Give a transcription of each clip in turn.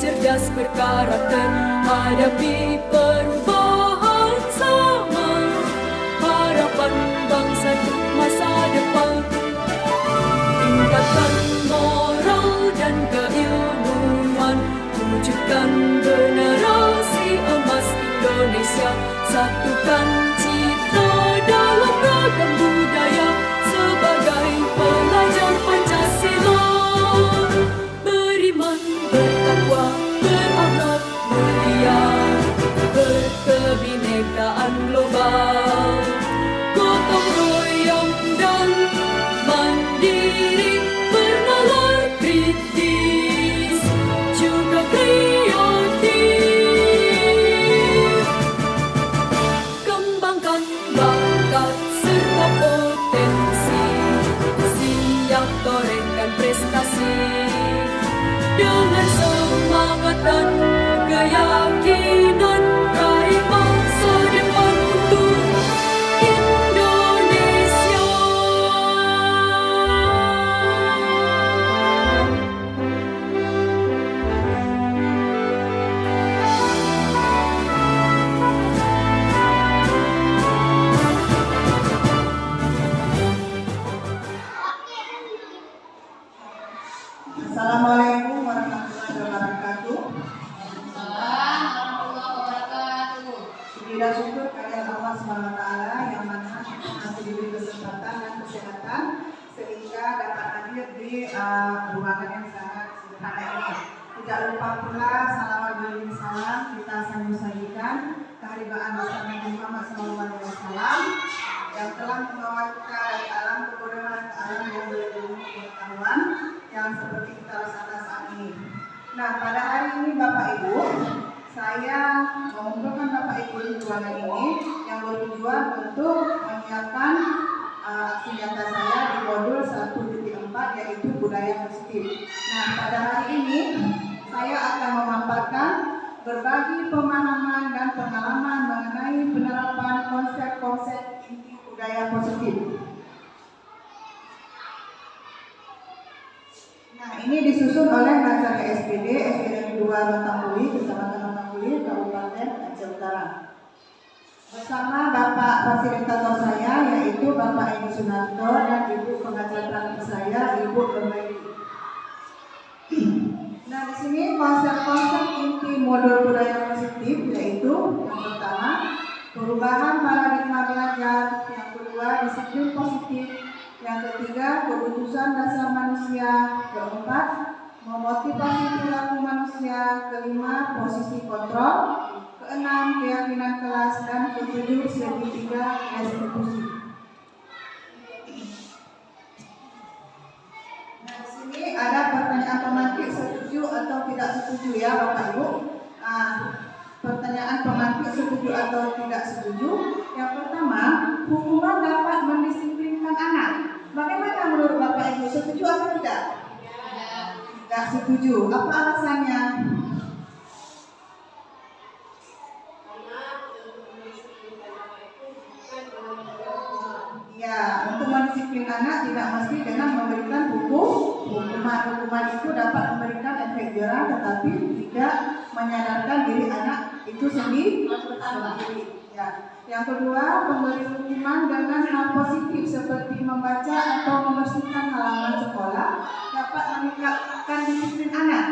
cerdas berkarakter, hadapi perubahan sama, harapan bangsa untuk masa depan. Tingkatkan moral dan keilmuan, wujudkan generasi emas Indonesia, satukan citra dalam ragam budaya sebagai pelajar Pancasila. Beriman, bertakwa, berakhlak mulia, berkebinekaan global, gotong royong dan mandiri, bernalar kritis juga kreatif. Kembangkan bakat serta potensi, siap torehkan prestasi dengan semangat dan keyakinan, raih masa depan untuk Indonesia. Assalamualaikum warahmatullahi wabarakatuh. Puji dan syukur kehadirat Allah Subhanahu wa taala yang mana masih diberi kesempatan dan kesehatan sehingga dapat hadir di ruangan yang sangat sederhana ini. Tidak lupa pula salawat dan salam kita sampaikan kehadiran Nabi Muhammad SAW yang telah membawa kita dari alam kebodohan ke alam yang berilmu pengetahuan yang seperti kita rasakan saat ini. Nah, pada hari ini Bapak Ibu, saya mengumpulkan Bapak Ibu di ruangan ini yang bertujuan untuk menyiapkan aksi nyata saya di modul 1.4 yaitu budaya positif. Nah, pada hari ini saya akan memaparkan berbagi pemahaman dan pengalaman mengenai penerapan konsep-konsep inti budaya positif. Nah, ini disusun oleh Nazaria SPD, SPDN 2 Matampuli, Kecamatan Matampuli, Kabupaten Aceh Utara. Bersama Bapak fasilitator saya, yaitu Bapak Edi Sunarto dan Ibu pengajar praktik saya, Ibu Romaini. Nah, di sini konsep-konsep inti modul budaya positif yaitu yang pertama, perubahan paradigma belajar, yang kedua, disiplin positif, yang ketiga, keputusan dasar manusia, keempat, memotivasi perilaku manusia, kelima, posisi kontrol, keenam, keyakinan kelas, dan ketujuh, segitiga restitusi. Nah, di sini ada pertanyaan pemantik setuju atau tidak setuju ya Bapak Ibu. Pertanyaan pemantik setuju atau tidak setuju. Yang pertama, hukuman dapat mendisiplinkan anak. Bagaimana menurut Bapak Ibu, setuju atau tidak? Tidak setuju. Apa alasannya? Ya, untuk mendisiplin anak tidak mesti dengan memberikan hukuman. Hukuman itu dapat memberikan efek jerah, tetapi tidak menyadarkan diri anak itu sendiri. Ya. Yang kedua, pemberi hukuman dengan hal positif seperti membaca atau membersihkan halaman sekolah dapat meningkatkan disiplin anak.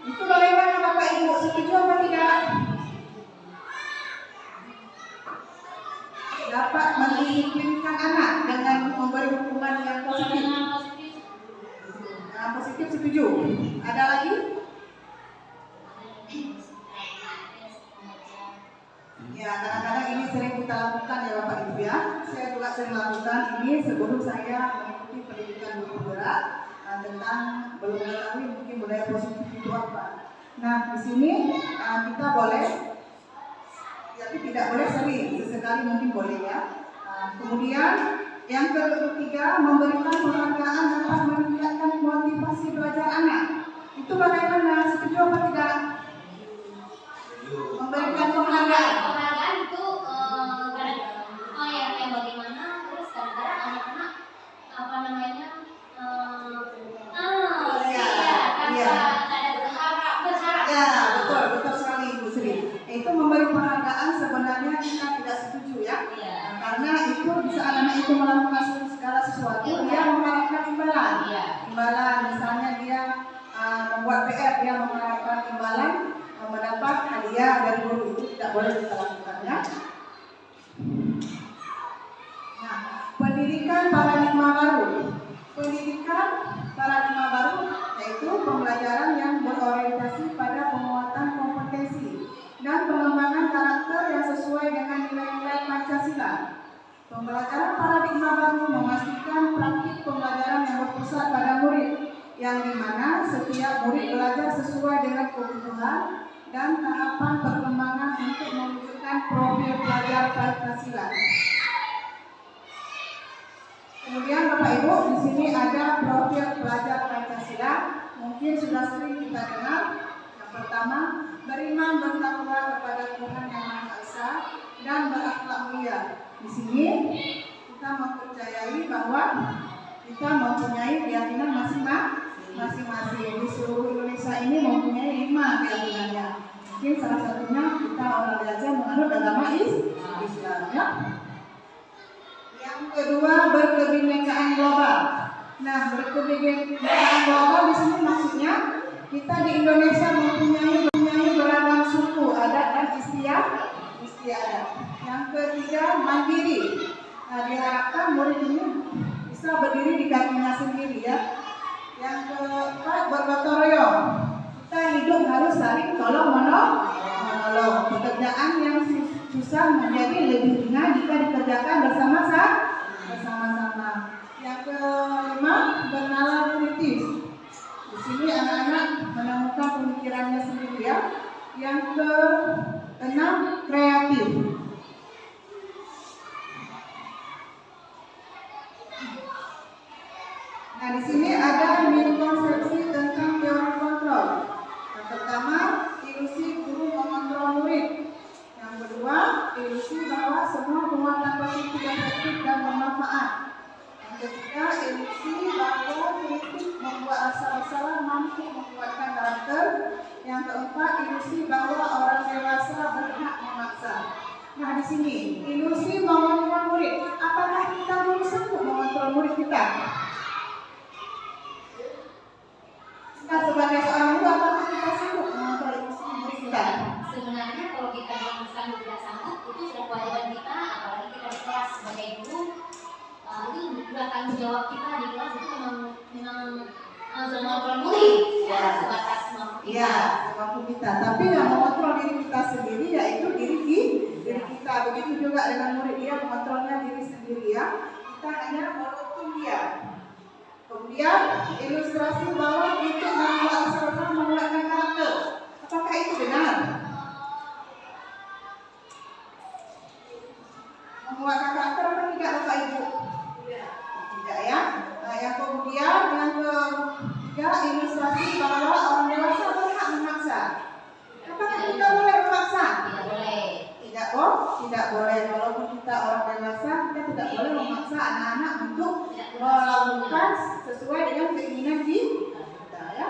Itu bagaimana Bapak Ibu, setuju atau tidak? Dapat mendisiplinkan anak dengan memberi hukuman yang positif. Nah, positif setuju. Ada lagi? Ya, kadang-kadang ini sering kita lakukan ya Bapak Ibu ya. Saya juga sering lakukan ini sebelum saya mengikuti pendidikan guru penggerak tentang belum mengetahui mungkin budaya positif itu apa. Nah, di sini kita boleh, tapi tidak boleh sering, sesekali mungkin boleh ya. Kemudian yang ketiga, memberikan penghargaan dapat meningkatkan motivasi belajar anak. Itu bagaimana? Setuju apa tidak? Memberikan penghargaan. Penghargaan itu yang bagaimana? Terus kadang-kadang anak-anak apa namanya? Iya. Berharap. Ya, Ya, betul sekali Ibu Sri. Itu memberi penghargaan sebenarnya kita tidak setuju ya. Iya. Karena itu bisa anak-anak itu melakukan segala sesuatu, dia mengharapkan imbalan. Iya. Imbalan, misalnya dia membuat PR, dia mengharapkan imbalan mendapat hadiah dari guru, itu tidak boleh kita lakukan ya. Nah, pendidikan paradigma baru. Pendidikan paradigma baru yaitu pembelajaran yang berorientasi pada penguatan kompetensi dan pengembangan karakter yang sesuai dengan nilai-nilai Pancasila. Pembelajaran paradigma baru memastikan praktik pembelajaran yang berpusat pada murid, yang dimana setiap murid belajar sesuai dengan kebutuhan dan tahapan perkembangan untuk mewujudkan profil pelajar Pancasila. Kemudian Bapak Ibu, di sini ada profil pelajar Pancasila. Mungkin sudah sering kita dengar. Yang pertama, beriman bertakwa kepada Tuhan Yang Maha Esa dan berakhlak mulia. Di sini kita mempercayai bahwa kita mempunyai keyakinan masing-masing. Di seluruh Indonesia ini mempunyai 5 keyakinannya. Mungkin salah satunya kita orang belajar menganut agama Islam ya. Yang kedua, berkebinekaan global. Nah, berkebinekaan global di sini maksudnya kita di Indonesia mempunyai beragam suku, adat dan istiadat. Yang ketiga, mandiri. Nah, diharapkan murid ini bisa berdiri di kakinya sendiri ya. Yang keempat, bergotong royong. Kita hidup harus saling tolong-menolong. Pekerjaan yang susah menjadi lebih ringan jika dikerjakan bersama-sama. Yang kelima, bernalar kritis. Di sini anak-anak menemukan pemikirannya sendiri ya. Yang keenam, kreatif. Nah, di sini ada miskonsepsi tentang teori kontrol. Yang pertama, ilusi guru mengontrol murid. Yang kedua, ilusi bahwa semua penguatan positif efektif dan bermanfaat. Yang ketiga, ilusi bahwa kritik membuat rasa bersalah mampu menguatkan karakter. Yang keempat, ilusi bahwa orang dewasa berhak memaksa. Nah, di sini ilusi mengontrol murid. Apakah kita belum sanggup mengontrol murid kita? Kita sebagai seorang guru, apakah kita sanggup mengontrol ilusi murid kita? Sebenarnya kalau kita belum sanggup tidak sanggup, itu sudah kewajiban kita, apalagi kita di kelas sebagai guru. Itu sudah tanggung jawab kita di kelas, itu memang sudah mengontrol murid ya, sebatas mampu kita. Iya, mampu kita. Tapi yang mengontrol diri kita sendiri yaitu diri kita. Begitu juga dengan murid, dia mengontrolnya diri sendiri ya. Kita hanya menuntun dia. Kemudian ilustrasi bahwa kritik dan usaha menguatkan karakter. Apakah itu benar? Menguatkan karakter apa tidak Bapak Ibu? Tidak ya. Nah, yang kemudian yang ketiga, ilustrasi bahwa orang dewasa berhak memaksa. Apakah kita boleh memaksa? Tidak boleh. Tidak boleh. Walaupun kita orang dewasa, kita tidak boleh memaksa anak-anak untuk melakukan sesuai dengan keinginan kita ya.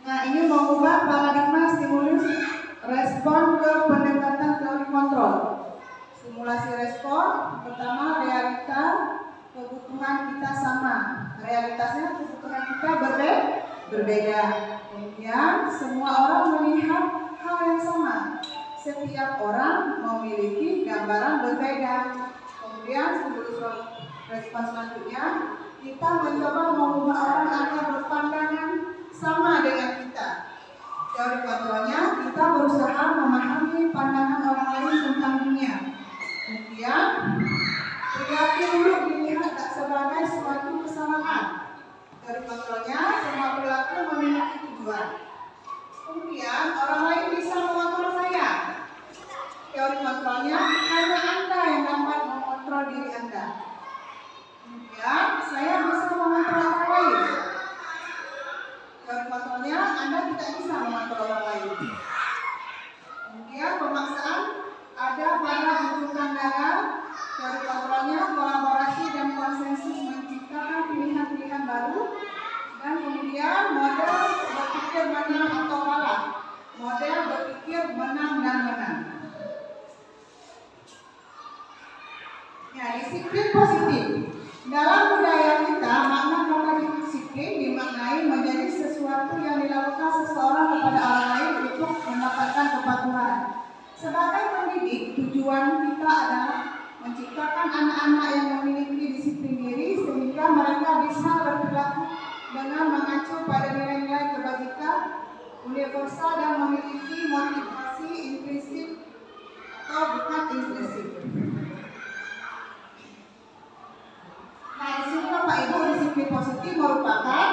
Nah, ini mengubah paradigma stimulus respon ke pendekatan teori kontrol. Simulasi respon, pertama realita kebutuhan kita sama. Realitasnya kebutuhan kita berbeda. Kemudian semua orang melihat hal yang sama. Setiap orang memiliki gambaran berbeda. Kemudian stimulus respon selanjutnya, kita mencoba mengubah orang agar berpandangan sama dengan kita. Teori kontrolnya, kita berusaha memahami pandangan orang lain tentang dunia. Kemudian, perilaku buruk dilihat tak sebagai suatu kesalahan. Teori kontrolnya, semua perilaku memiliki tujuan. Kemudian, orang lain bisa mengontrol saya. Teori kontrolnya, hanya Anda yang dapat mengontrol diri Anda. Kemudian, saya bisa mengontrol orang lain. Teori kontrolnya, Anda tidak bisa mengontrol orang lain. Kemudian, pemaksaan ada pada ujung tangga. Teori kontrolnya, kolaborasi dan konsensus menciptakan pilihan-pilihan baru. Dan kemudian, model berpikir manual menang dan menang. Ya, disiplin positif. Dalam budaya kita, makna kata disiplin dimaknai menjadi sesuatu yang dilakukan seseorang kepada orang lain untuk mendapatkan kepatuhan. Sebagai pendidik, tujuan kita adalah menciptakan anak-anak yang memiliki disiplin diri sehingga mereka bisa berperilaku dengan mengacu pada nilai-nilai kebajikan universal dan memiliki motivasi intrinsik atau bukan intrinsik. Nah, di sini Bapak Ibu, disiplin positif merupakan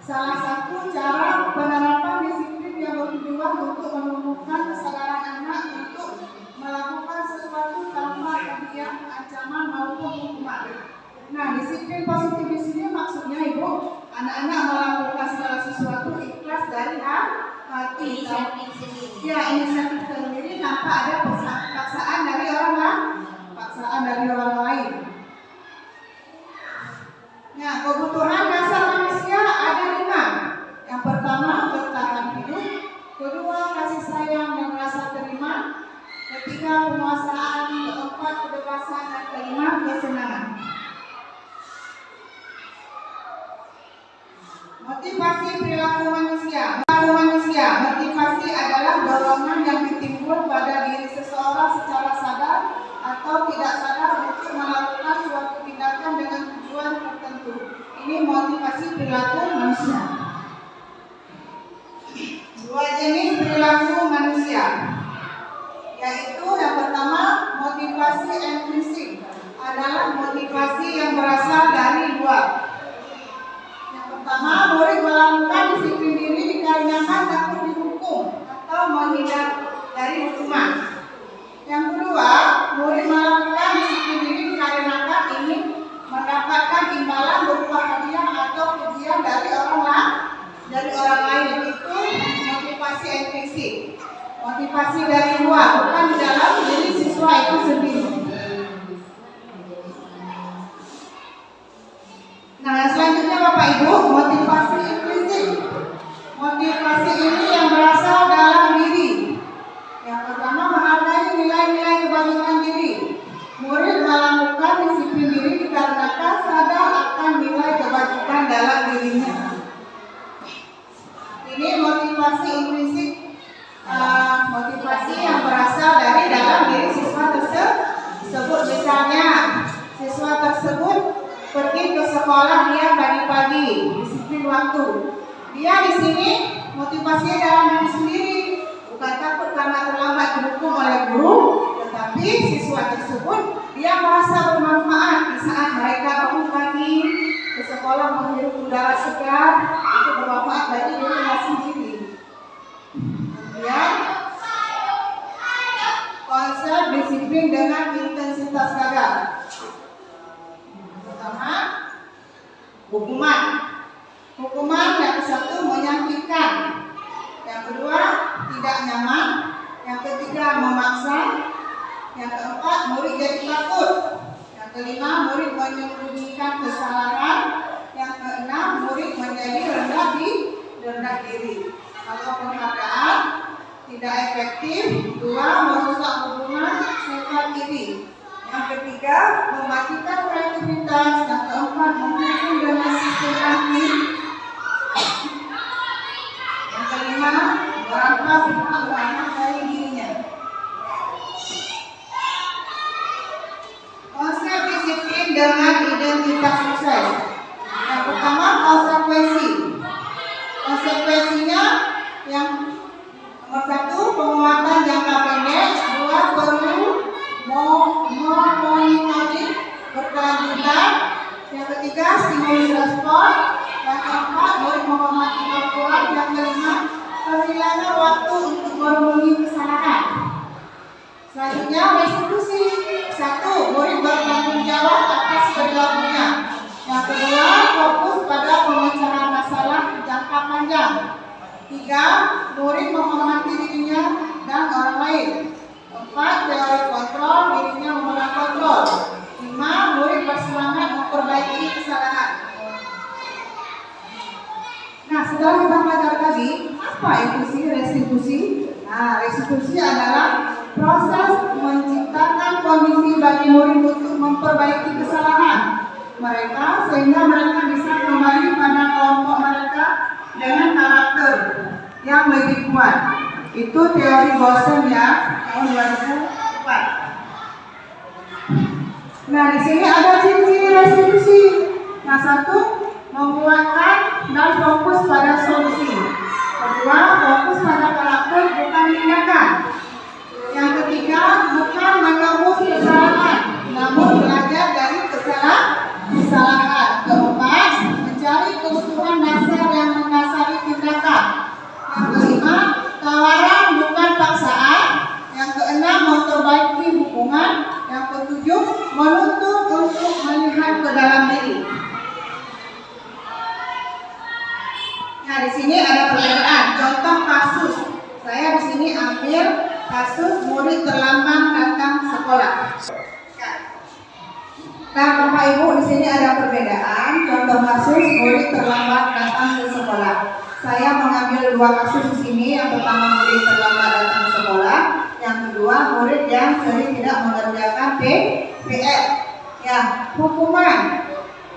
salah satu cara penerapan disiplin yang bertujuan untuk menemukan kesadaran anak untuk melakukan sesuatu tanpa kemudian ancaman maupun hukuman. Nah, disiplin positif di sini maksudnya Ibu, anak-anak melakukan segala sesuatu ikhlas dari hati. Ya, inisiatif sendiri tanpa ada paksaan dari orang lain. Nah, kebutuhan dasar manusia ada 5. Yang pertama, bertahan hidup. Kedua, kasih sayang dan rasa terima. Ketiga, penguasaan. Keempat, kebebasan. Dan kelima, kesenangan. Motivasi perilaku manusia. Motivasi adalah dorongan yang ditimbul pada diri seseorang secara sadar atau tidak sadar untuk melakukan suatu tindakan dengan tujuan tertentu. Ini motivasi perilaku manusia. 2 jenis perilaku manusia, yaitu yang pertama, motivasi intrinsik adalah motivasi yang berasal dari luar. Yang pertama, murid melakukan disiplin diri dikarenakan takut dihukum atau menghindar dari hukuman. Yang kedua, murid melakukan disiplin diri dikarenakan ingin mendapatkan imbalan berupa hadiah atau pujian dari orang lain. Itu motivasi intrinsik, motivasi dari luar, bukan di dalam diri siswa itu sendiri. Nah, selanjutnya Bapak Ibu, motivasi intrinsik. Motivasi ini yang berasal dalam diri. Yang pertama, menghargai nilai-nilai kebajikan diri. Murid melakukan disiplin diri dikarenakan sadar akan nilai kebajikan dalam dirinya. Ini motivasi intrinsik, motivasi yang berasal dari dalam diri siswa tersebut. Misalnya, siswa tersebut pergi ke sekolah dia pagi-pagi, disiplin waktu. Dia di sini motivasinya dalam diri sendiri, bukan takut karena terlambat dihukum oleh guru, tetapi siswa tersebut dia merasa bermanfaat di saat mereka bangun pagi ke sekolah menghirup udara segar, itu bermanfaat bagi dirinya sendiri. Kemudian konsep disiplin dengan intensitas kadar. Pertama, hukuman. Hukuman yang satu menyakitkan. Yang kedua, tidak nyaman. Yang ketiga, memaksa. Yang keempat, murid jadi takut. Yang kelima, murid menyembunyikan kesalahan. Yang keenam, murid menjadi rendah diri. Kalau penghargaan tidak efektif. 2, merusak hubungan sifat iri. Yang ketiga, mematikan kreativitas. Yang keempat, menghukum dengan sistematik. Yang kelima, merampas hak banyak dari dirinya. Konsep disiplin dengan identitas sukses. Yang pertama, konsekuensi. Konsekuensinya yang nomor 1, penguatan jangka pendek. 2, perlu monitoring berkelanjutan. Yang ketiga, stimulus respon. Yang keempat, murid menghormati peraturan. Yang kelima, kehilangan waktu untuk merenungi kesalahan. Selanjutnya, restitusi. 1, murid bertanggung jawab atas perilakunya. Yang kedua, fokus pada pemecahan masalah jangka panjang. 3, murid menghormati dirinya dan orang lain. 4, teori kontrol, dirinya memegang kontrol. 5, murid bersemangat memperbaiki kesalahan. Nah, setelah kita belajar tadi, apa itu sih restitusi? Nah, Nah, restitusi adalah proses menciptakan kondisi bagi murid untuk memperbaiki kesalahan mereka sehingga mereka bisa kembali pada kelompok mereka dengan karakter yang lebih kuat. Itu teori Goshen ya, tahun 2004. Nah, di sini ada ciri-ciri restitusi. Nah, satu, menguatkan dan fokus pada solusi. Kedua, fokus pada karakter bukan tindakan. Yang ketiga, bukan menembus kesalahan, namun belajar dari kesalahan. Keempat, mencari keutuhan dasar yang mendasari tindakan. Yang kelima, tawaran bukan paksaan. Yang keenam, memperbaiki hubungan. Yang ketujuh, menuntut untuk melihat ke dalam diri. Nah, di sini ada perbedaan. Contoh kasus. Saya di sini ambil kasus murid terlambat datang sekolah. Nah, Bapak Ibu, di sini ada perbedaan. Contoh kasus murid terlambat datang ke sekolah. Saya mengambil dua kasus di sini. Yang pertama murid terlambat datang ke sekolah. Yang kedua murid yang sering tidak mengerjakan PR. Ya, hukuman.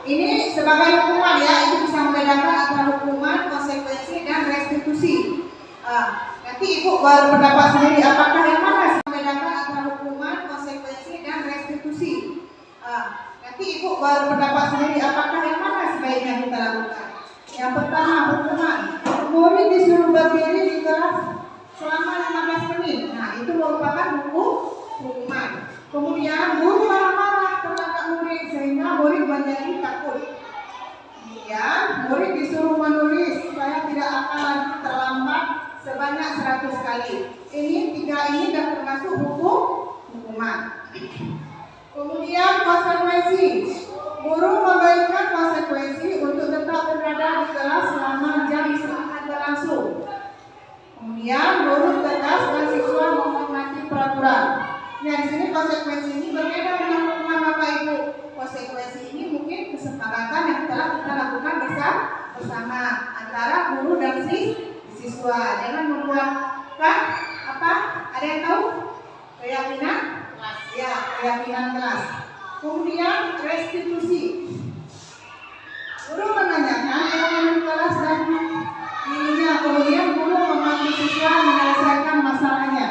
Ini sebagai hukuman ya, itu bisa membedakan antara hukuman, konsekuensi, dan restitusi. Nanti Ibu berpendapat sendiri apakah yang mana membedakan antara hukuman, konsekuensi, dan restitusi. Nanti Ibu berpendapat sendiri apakah yang mana sebaiknya kita lakukan. Yang pertama, hukuman. Murid disuruh berdiri di kelas selama 15 menit. Nah, itu merupakan hukuman. Kemudian guru marah-marah terhadap murid sehingga murid menjadi takut. Kemudian murid disuruh menulis saya tidak akan lagi terlambat sebanyak 100 kali. Ini dan termasuk hukuman. Kemudian konsekuensi. Guru memberikan konsekuensi untuk tetap berada di kelas selama jam istirahat berlangsung. Kemudian guru tegas dan siswa menghormati peraturan. Nah, di sini konsekuensi ini berbeda dengan hukuman Bapak Ibu. Konsekuensi ini mungkin kesepakatan yang telah kita lakukan bersama antara guru dan siswa. Jangan membuatkan apa? Ada yang tahu? Keyakinan? Ya, keyakinan kelas. Kemudian restitusi. Guru menanyakan elemen kelas dan dirinya. Kemudian guru membantu siswa menyelesaikan masalahnya.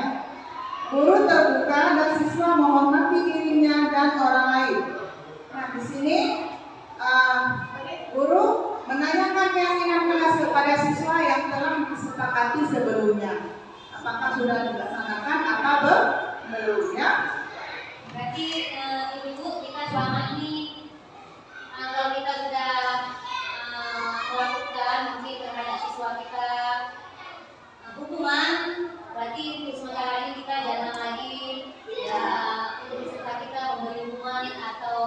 Guru terbuka dan siswa menghormati dirinya dan orang lain. Nah, di sini guru menanyakan keyakinan kelas kepada siswa yang telah disepakati sebelumnya. Apakah sudah dilaksanakan atau belum ya? Berarti Ibu, kita selama ini kalau kita sudah melakukan mungkin terhadap siswa kita hukuman, berarti sementara ini kita jangan lagi ya untuk peserta kita memberi hukuman atau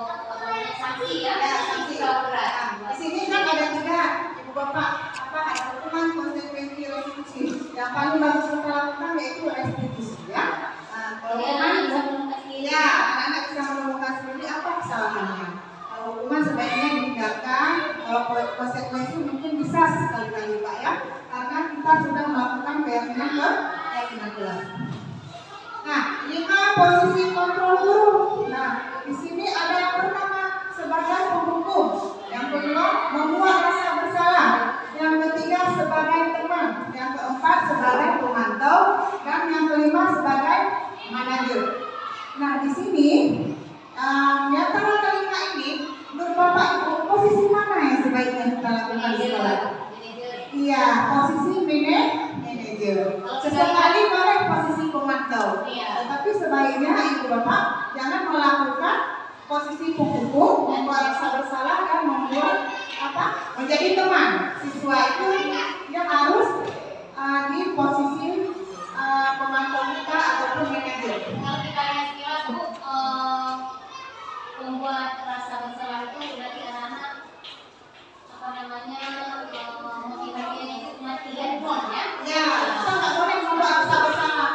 sanksi ya, sanksi kalau berat. Di sini kan ada tiga, Ibu Bapak, ada hukuman, konsekuensi, restitusi. Yang paling bagus kita lakukan yaitu restitusi ya. Kalau hukuman bisa menemukan sendiri. Ya, anak-anak bisa menemukan sendiri apa kesalahannya. Kalau hukuman sebaiknya dihindarkan, kalau konsekuensi mungkin bisa sekali-kali Pak ya, karena kita sudah melakukan keyakinan kelas. Nah, 5 posisi kontrol guru. Nah, di sini ada yang pertama sebagai penghukum, yang kedua membuat rasa bersalah, yang ketiga sebagai teman, yang keempat sebagai pemantau, dan yang kelima sebagai manajer. Nah, di sini di antara kelima ini, menurut Bapak Ibu, posisi mana yang sebaiknya kita lakukan di sekolah? Iya, posisi manajer. Sesekali boleh posisi pemantau. Tetapi sebaiknya Ibu Bapak jangan melakukan posisi penghukum, membuat rasa bersalah dan membuat menjadi teman. Siswa itu dia harus di posisi pemantau kita ataupun manajer. Kalau kita lihat sekilas Bu, membuat rasa bersalah itu berarti anak-anak motivasinya itu cuma 3 poin ya? Ya, kita nggak boleh membuat rasa bersalah.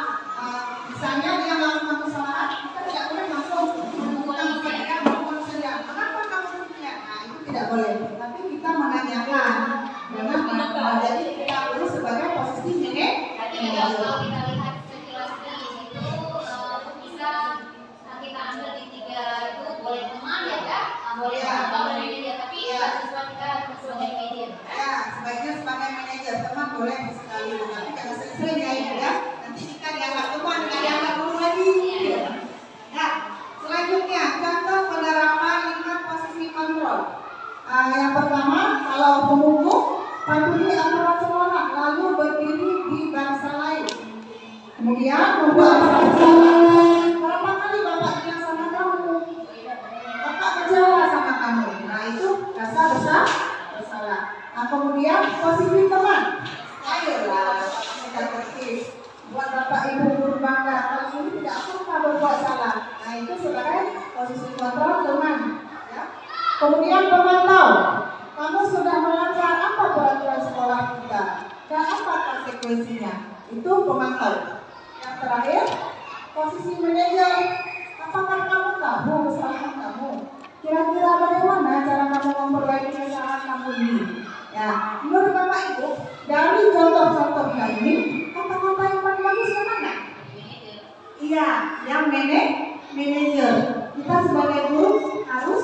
Misalnya dia melakukan kesalahan, kita tidak boleh langsung menggunakan mereka melakukan saja. Kenapa kamu demikian? Nah, itu tidak boleh. Tapi kita menanyakan dengan jadi kita harus gitu. Tapi kalau sering ya ibu ya, nanti kita dianggap teman, nggak dianggap guru lagi. Nah, selanjutnya contoh penerapan 5 posisi kontrol. Yang pertama, kalau pemukul patuhi aturan sekolah, lalu berdiri di bangsa lain. Kemudian membuat aturan sekolah. Berapa kali Bapak bilang sama kamu? Bapak kecewa sama kamu. Nah itu rasa bersalah. Nah kemudian posisi teman. Ayolah kita tertib. Buat Bapak Ibu guru bangga. Kalau ini tidak apa-apa berbuat salah. Nah itu sebagai posisi kontrol teman. Ya. Kemudian pemantau. Kamu sudah melanggar apa peraturan sekolah kita dan apa konsekuensinya? Itu pemantau. Yang terakhir, posisi manajer. Apakah kamu tahu kesalahan kamu? Kira-kira bagaimana cara kamu memperbaiki kesalahan kamu ini? Ya, menurut Bapak Ibu, dari contoh-contoh ini, kata-kata yang paling bagus yang mana? Iya, yang manajer. Kita sebagai guru harus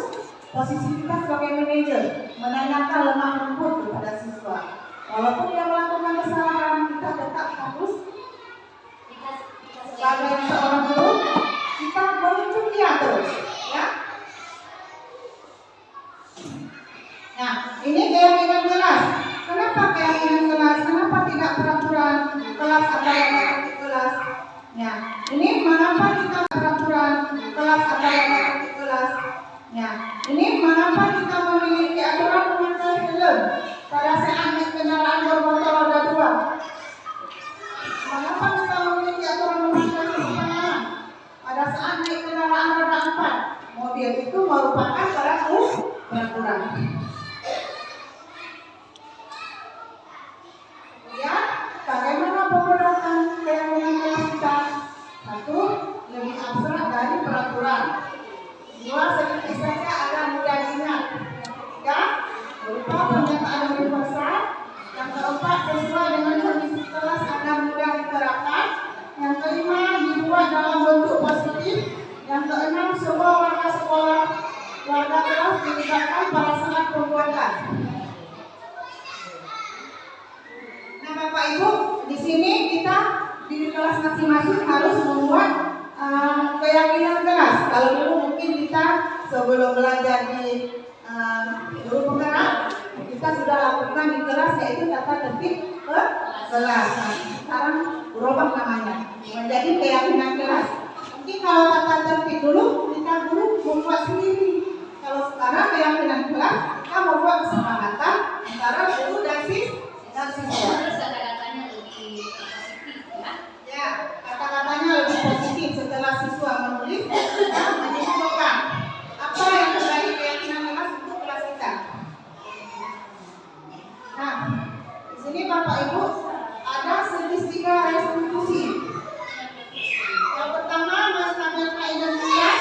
posisi kita sebagai manajer menanyakan lemah lembut kepada siswa. Walaupun dia melakukan kesalahan, kita tetap harus sebagai seorang guru kita menuntut dia terus, ya. Nah, ini keyakinan kelas. Kenapa keyakinan kelas? Kenapa tidak peraturan kelas atau yang kelas? Ya, ini mengapa kita peraturan kelas atau yang kelas? Ya, ini mengapa kita memiliki aturan memakai helm pada saat naik kendaraan bermotor roda 2? Mengapa kita memiliki aturan memakai helm pada saat naik kendaraan roda 4? Mobil itu merupakan peraturan. Kemudian, bagaimana pemberantasan keyakinan kelas kita? Satu, lebih abstrak dari peraturan. Dua, sedikit saja agar mudah diingat. Tiga, berupa pernyataan universal. Yang keempat, sesuai dengan kondisi kelas agar mudah diterapkan. Yang kelima, dibuat dalam bentuk positif. Yang keenam, semua warga sekolah, warga kelas dilibatkan pada saat pembuatan. Nah, Bapak Ibu, di sini kita di kelas masing-masing harus membuat keyakinan kelas. Kalau dulu mungkin kita sebelum belajar di guru penggerak, kita sudah lakukan di kelas yaitu tata tertib kelas. Nah, sekarang berubah namanya menjadi keyakinan kelas. Mungkin kalau tata tertib dulu kita guru membuat sendiri. Kalau sekarang keyakinan kelas kita membuat kesepakatan antara guru dan siswa. Terus kata-katanya lebih positif ya. Ya, kata-katanya lebih positif setelah siswa menulis dan menyimpulkan apa yang menjadi keyakinan kelas untuk kelas kita. Nah, di sini Bapak Ibu ada segitiga restitusi. Yang pertama menstabilkan identitas,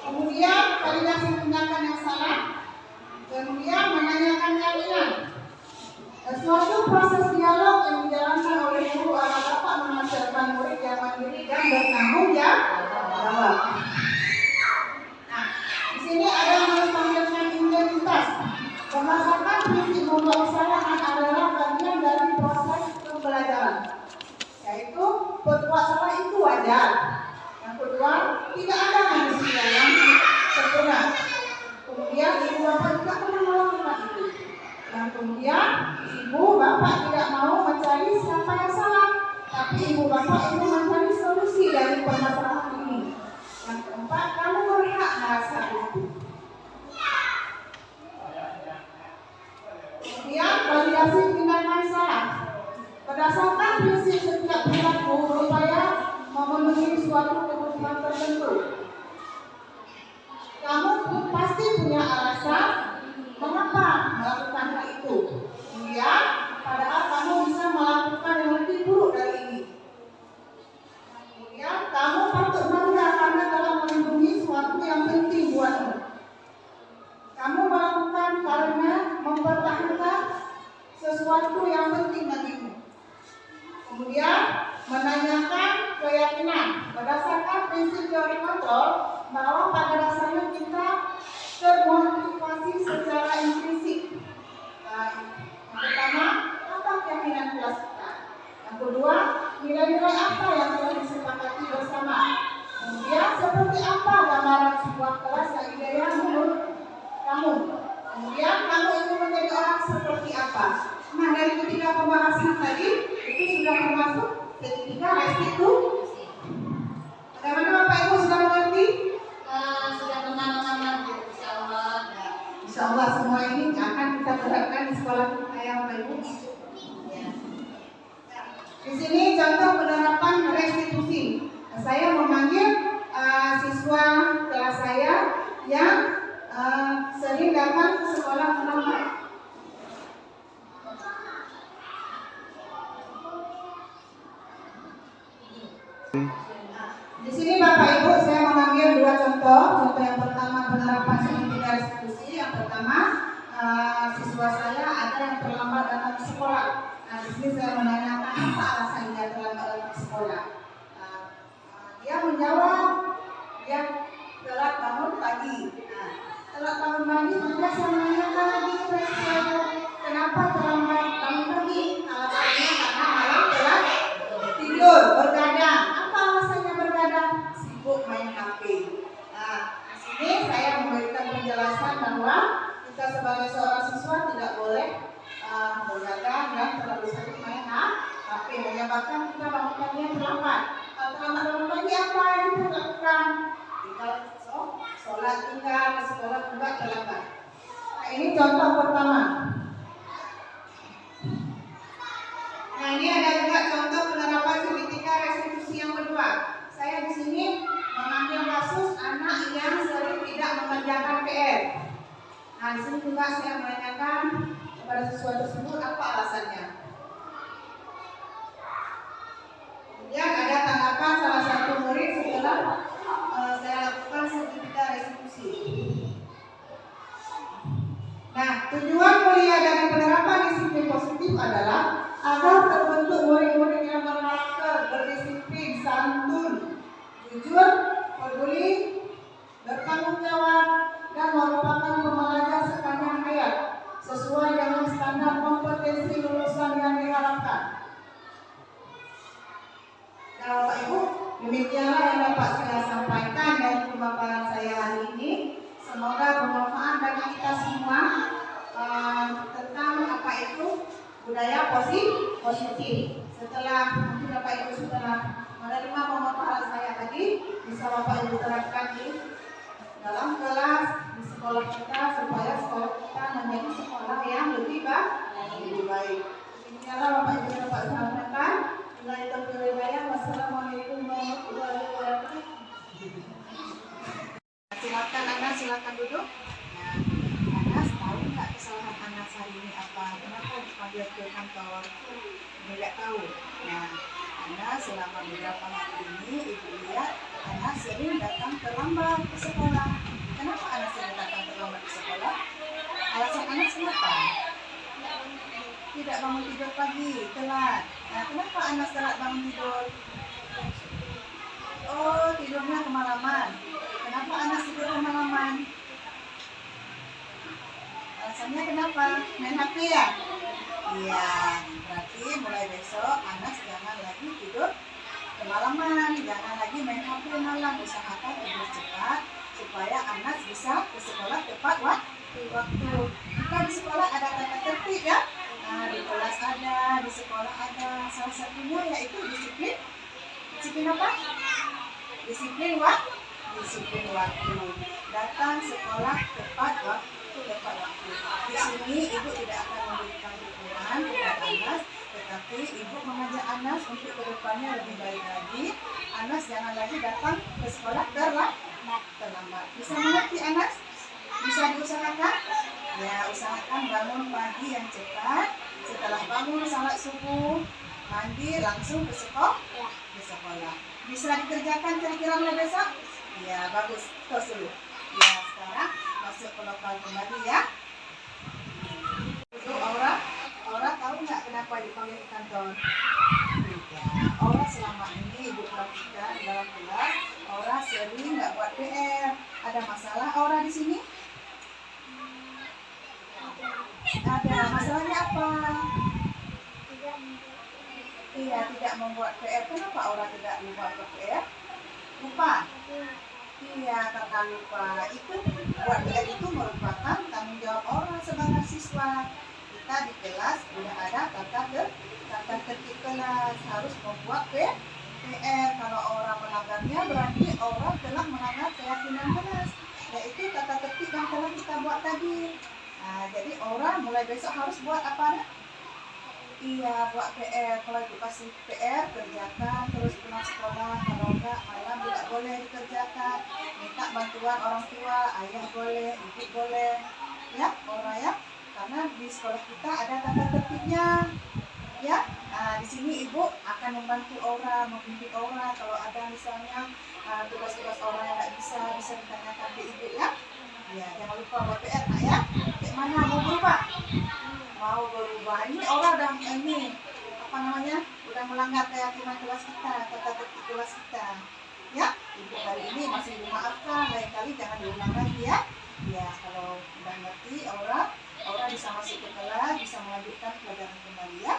kemudian validasi tindakan yang salah, kemudian menanyakan keyakinan. Suatu proses dialog yang dijalankan oleh guru agar dapat menghasilkan murid yang mandiri dan bertanggung jawab. Nah, di sini ada menstabilkan identitas. Berdasarkan prinsip membuat kesalahan adalah bagian dari proses pembelajaran, yaitu berbuat salah itu wajar. Yang kedua, tidak ada manusia yang sempurna. Kemudian ibu bapak juga pernah melakukan itu. Dan kemudian ibu bapak tidak mau mencari siapa yang salah, tapi ibu bapak itu mencari solusi dari permasalahan ini. Yang keempat, kamu berhak merasa itu. Kemudian validasi tindakan salah. Berdasarkan prinsip setiap perilaku berupaya memenuhi suatu kebutuhan tertentu. Kamu pasti punya alasan mengapa melakukan hal itu. Kemudian, padahal kamu bisa melakukan yang lebih buruk dari ini. Kemudian, kamu patut bangga karena telah melindungi sesuatu yang penting buatmu. Kamu melakukan karena mempertahankan sesuatu yang penting bagimu. Kemudian, menanyakan keyakinan berdasarkan prinsip teori kontrol bahwa pada dasarnya kita termotivasi secara intrinsik. Yang pertama, apa Di sini contoh penerapan restitusi. Saya memanggil siswa kelas saya yang sering datang ke sekolah terlambat. Di sini Bapak Ibu saya mengambil dua contoh. Contoh yang pertama penerapan segitiga restitusi. Yang pertama siswa saya ada yang terlambat datang ke sekolah. Nah, di sini saya menanyakan apa alasan dia terlambat datang ke sekolah. Dia menjawab dia telat bangun pagi. Telat bangun pagi, maka saya menanyakan lagi kenapa terlambat bangun pagi? Alasannya karena malam telat tidur, bergadang. Apa alasannya bergadang? Sibuk main HP. Nah, di sini saya memberikan penjelasan bahwa kita sebagai seorang siswa tidak boleh bergadang dan terlalu sering main HP, menyebabkan kita bangun pagi terlambat. Terlambat bangun pagi apa yang kita lakukan? Tinggal sholat, tinggal ke sekolah juga terlambat. Nah, ini contoh pertama. Nah, ini ada juga contoh penerapan segitiga restitusi yang kedua. Saya di sini mengambil kasus anak yang sering tidak mengerjakan PR. Nah, di sini juga saya menanyakan kepada siswa tersebut apa alasannya. Kemudian ada tanggapan salah satu murid setelah saya lakukan segitiga restitusi. Nah, tujuan mulia dari penerapan disiplin positif adalah agar terbentuk murid-murid yang berkarakter, berdisiplin, santun, jujur, peduli, bertanggung jawab, dan merupakan pembelajar sepanjang hayat sesuai dengan standar kompetensi lulusan yang diharapkan. Nah, Bapak Ibu, demikianlah yang dapat saya sampaikan dari pemaparan saya hari ini. Semoga bermanfaat bagi kita semua tentang apa itu budaya positif. Setelah mungkin Bapak Ibu sudah menerima pemaparan saya tadi, bisa Bapak Ibu terapkan di dalam kelas di sekolah kita supaya sekolah kita menjadi sekolah yang lebih baik. Demikianlah Bapak Ibu dapat sampaikan. Wassalamualaikum warahmatullahi wabarakatuh. Silakan Anas, silakan duduk. Nah, Anas tahu nggak kesalahan Anas hari ini apa? Kenapa dipanggil ke kantor? Tidak tahu. Nah, Anas selama beberapa hari ini Ibu lihat Anas sering datang terlambat ke sekolah. Kenapa Anas sering datang terlambat ke sekolah? Alasan Anas kenapa? Tidak bangun tidur pagi, telat. Nah, kenapa Anas telat bangun tidur? Oh, tidurnya kemalaman. Kenapa Anas tidur kemalaman? Alasannya kenapa? Main HP ya? Iya, berarti mulai besok Anas jangan lagi tidur kemalaman, jangan lagi main HP malam. Usahakan tidur cepat supaya Anas bisa ke sekolah tepat waktu. Jika di sekolah ada tata tertib ya. Nah, di kelas ada, di sekolah ada. Salah satunya yaitu disiplin. Disiplin apa? Disiplin waktu. Datang sekolah tepat waktu. Di sini Ibu tidak akan memberikan dukungan kepada Anas, tetapi Ibu mengajak Anas untuk kedepannya lebih baik lagi. Anas jangan lagi datang ke sekolah terlambat. Bisa mengerti Anas? Bisa diusahakan? Ya, usahakan bangun pagi yang cepat. Setelah bangun salat subuh, mandi langsung ke sekolah. Bisa dikerjakan kira-kira mulai besok? Ya, bagus. Terus dulu. Ya, sekarang masuk ke lokal kembali ya. Itu Aura tahu nggak kenapa dipanggil ke kantor? Ya, Aura selama ini Ibu perhatikan dalam kelas, Aura sering nggak buat PR. Ada masalah Aura di sini? Ada. Masalahnya apa? Iya, tidak membuat PR. Kenapa Aura tidak membuat PR? Lupa? Iya, karena lupa. Itu buat PR itu merupakan tanggung jawab Aura sebagai siswa. Kita di kelas sudah ada tata tertib kelas, harus membuat PR. Kalau Aura melanggarnya berarti Aura telah melanggar keyakinan kelas, yaitu tata tertib yang telah kita buat tadi. Nah, jadi Aura mulai besok harus buat apa? Iya, buat PR. Kalau ibu kasih PR, kerjakan terus pulang sekolah. Kalau enggak, malam tidak boleh dikerjakan. Minta bantuan orang tua, ayah boleh, ibu boleh. Ya, orang ya. Karena di sekolah kita ada tata tertibnya. Ya, nah, di sini ibu akan membantu Aura, membimbing Aura. Kalau ada misalnya tugas-tugas Aura yang nggak bisa ditanyakan ke ibu ya. Ya, jangan lupa buat PR nak ya. Kayak mana mau berubah? Mau berubah. Ini Aura udah ini apa namanya? Udah melanggar keyakinan kelas kita, tata tertib kelas kita. Ya, ibu hari ini masih dimaafkan, lain kali jangan diulang lagi ya. Ya, kalau udah ngerti Aura bisa masuk ke kelas, bisa melanjutkan pelajaran kembali ya.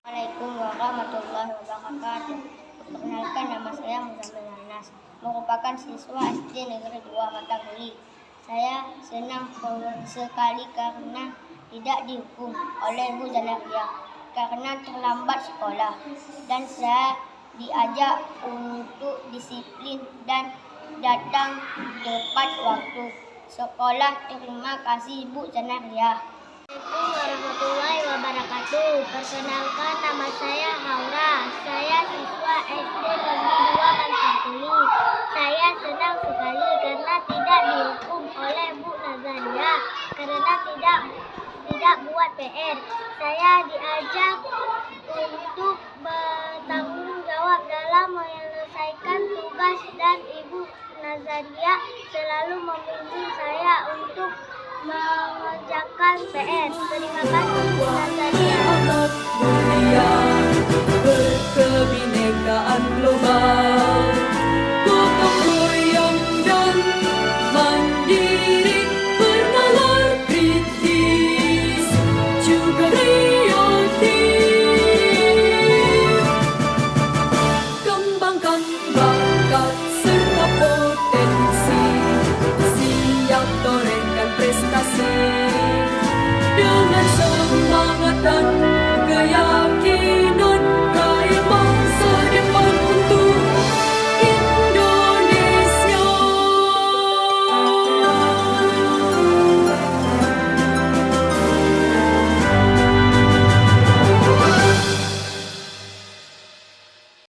Assalamualaikum warahmatullahi wabarakatuh. Perkenalkan, nama saya Muzammil Anas, merupakan siswa SD Negeri 2 Mataguli. Saya senang sekali karena tidak dihukum oleh Bu Zanaria karena terlambat sekolah, dan saya diajak untuk disiplin dan datang tepat waktu sekolah. Terima kasih Bu Zanaria. Assalamualaikum warahmatullahi wabarakatuh. Perkenalkan, nama saya Haura. Saya siswa SD Negeri 2 Mataguli. Saya senang sekali karena tidak dihukum oleh Bu Nazaria karena tidak buat PR. Saya diajak untuk bertanggung jawab dalam menyelesaikan tugas, dan Ibu Nazaria selalu membimbing saya untuk mengerjakan PR. Terima kasih Bu Nazaria.